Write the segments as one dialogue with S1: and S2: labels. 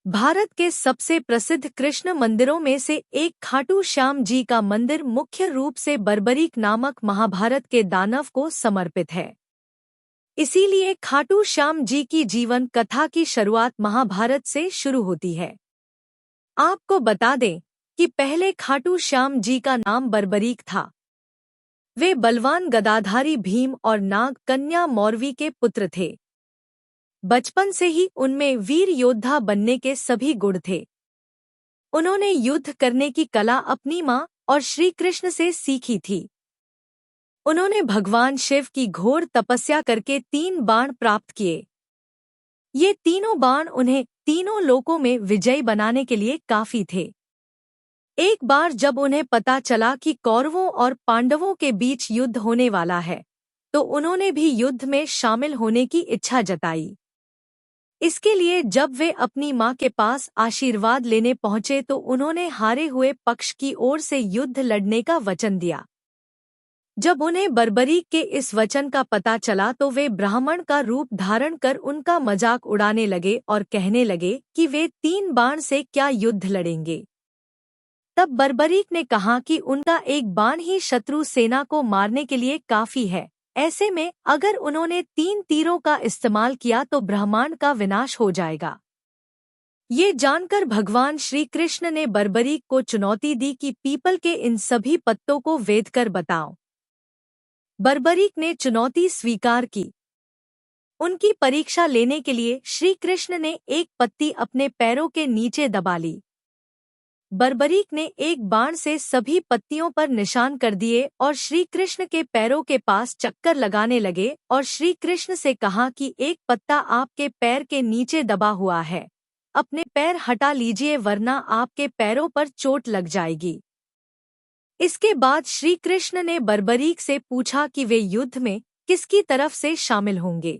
S1: भारत के सबसे प्रसिद्ध कृष्ण मंदिरों में से एक खाटू श्याम जी का मंदिर मुख्य रूप से बर्बरीक नामक महाभारत के दानव को समर्पित है। इसीलिए खाटू श्याम जी की जीवन कथा की शुरुआत महाभारत से शुरू होती है। आपको बता दें कि पहले खाटू श्याम जी का नाम बर्बरीक था। वे बलवान गदाधारी भीम और नाग कन्या मौरवी के पुत्र थे। बचपन से ही उनमें वीर योद्धा बनने के सभी गुण थे। उन्होंने युद्ध करने की कला अपनी मां और श्री कृष्ण से सीखी थी। उन्होंने भगवान शिव की घोर तपस्या करके 3 बाण प्राप्त किए। ये तीनों बाण उन्हें तीनों लोकों में विजयी बनाने के लिए काफी थे। एक बार जब उन्हें पता चला कि कौरवों और पांडवों के बीच युद्ध होने वाला है, तो उन्होंने भी युद्ध में शामिल होने की इच्छा जताई। इसके लिए जब वे अपनी मां के पास आशीर्वाद लेने पहुंचे तो उन्होंने हारे हुए पक्ष की ओर से युद्ध लड़ने का वचन दिया। जब उन्हें बर्बरीक के इस वचन का पता चला तो वे ब्राह्मण का रूप धारण कर उनका मजाक उड़ाने लगे और कहने लगे कि वे 3 बाण से क्या युद्ध लड़ेंगे। तब बर्बरीक ने कहा कि उनका एक बाण ही शत्रु सेना को मारने के लिए काफी है। ऐसे में अगर उन्होंने 3 तीरों का इस्तेमाल किया तो ब्रह्मांड का विनाश हो जाएगा। ये जानकर भगवान श्री कृष्ण ने बर्बरीक को चुनौती दी कि पीपल के इन सभी पत्तों को वेद कर बताओ। बर्बरीक ने चुनौती स्वीकार की। उनकी परीक्षा लेने के लिए श्री कृष्ण ने एक पत्ती अपने पैरों के नीचे दबा ली। बर्बरीक ने एक बाण से सभी पत्तियों पर निशान कर दिए और श्री कृष्ण के पैरों के पास चक्कर लगाने लगे और श्री कृष्ण से कहा कि एक पत्ता आपके पैर के नीचे दबा हुआ है, अपने पैर हटा लीजिए वरना आपके पैरों पर चोट लग जाएगी। इसके बाद श्री कृष्ण ने बर्बरीक से पूछा कि वे युद्ध में किसकी तरफ से शामिल होंगे।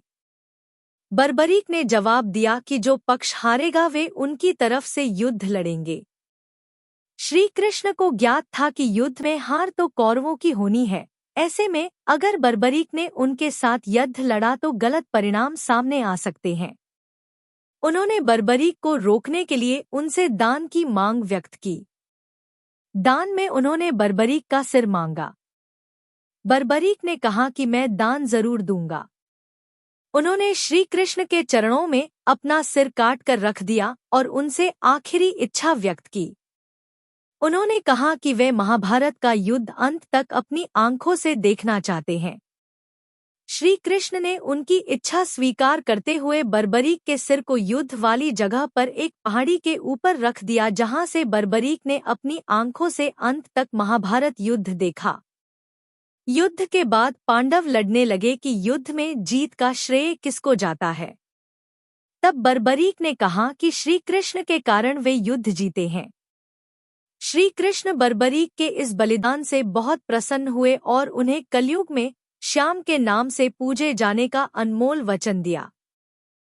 S1: बर्बरीक ने जवाब दिया कि जो पक्ष हारेगा वे उनकी तरफ से युद्ध लड़ेंगे। श्री कृष्ण को ज्ञात था कि युद्ध में हार तो कौरवों की होनी है। ऐसे में अगर बर्बरीक ने उनके साथ युद्ध लड़ा तो गलत परिणाम सामने आ सकते हैं। उन्होंने बर्बरीक को रोकने के लिए उनसे दान की मांग व्यक्त की। दान में उन्होंने बर्बरीक का सिर मांगा। बर्बरीक ने कहा कि मैं दान जरूर दूंगा। उन्होंने श्री कृष्ण के चरणों में अपना सिर काट कर रख दिया और उनसे आखिरी इच्छा व्यक्त की। उन्होंने कहा कि वे महाभारत का युद्ध अंत तक अपनी आंखों से देखना चाहते हैं। श्री कृष्ण ने उनकी इच्छा स्वीकार करते हुए बर्बरीक के सिर को युद्ध वाली जगह पर एक पहाड़ी के ऊपर रख दिया, जहां से बर्बरीक ने अपनी आंखों से अंत तक महाभारत युद्ध देखा। युद्ध के बाद पांडव लड़ने लगे कि युद्ध में जीत का श्रेय किसको जाता है। तब बर्बरीक ने कहा कि श्री कृष्ण के कारण वे युद्ध जीते हैं। श्री कृष्ण बर्बरीक के इस बलिदान से बहुत प्रसन्न हुए और उन्हें कलयुग में श्याम के नाम से पूजे जाने का अनमोल वचन दिया।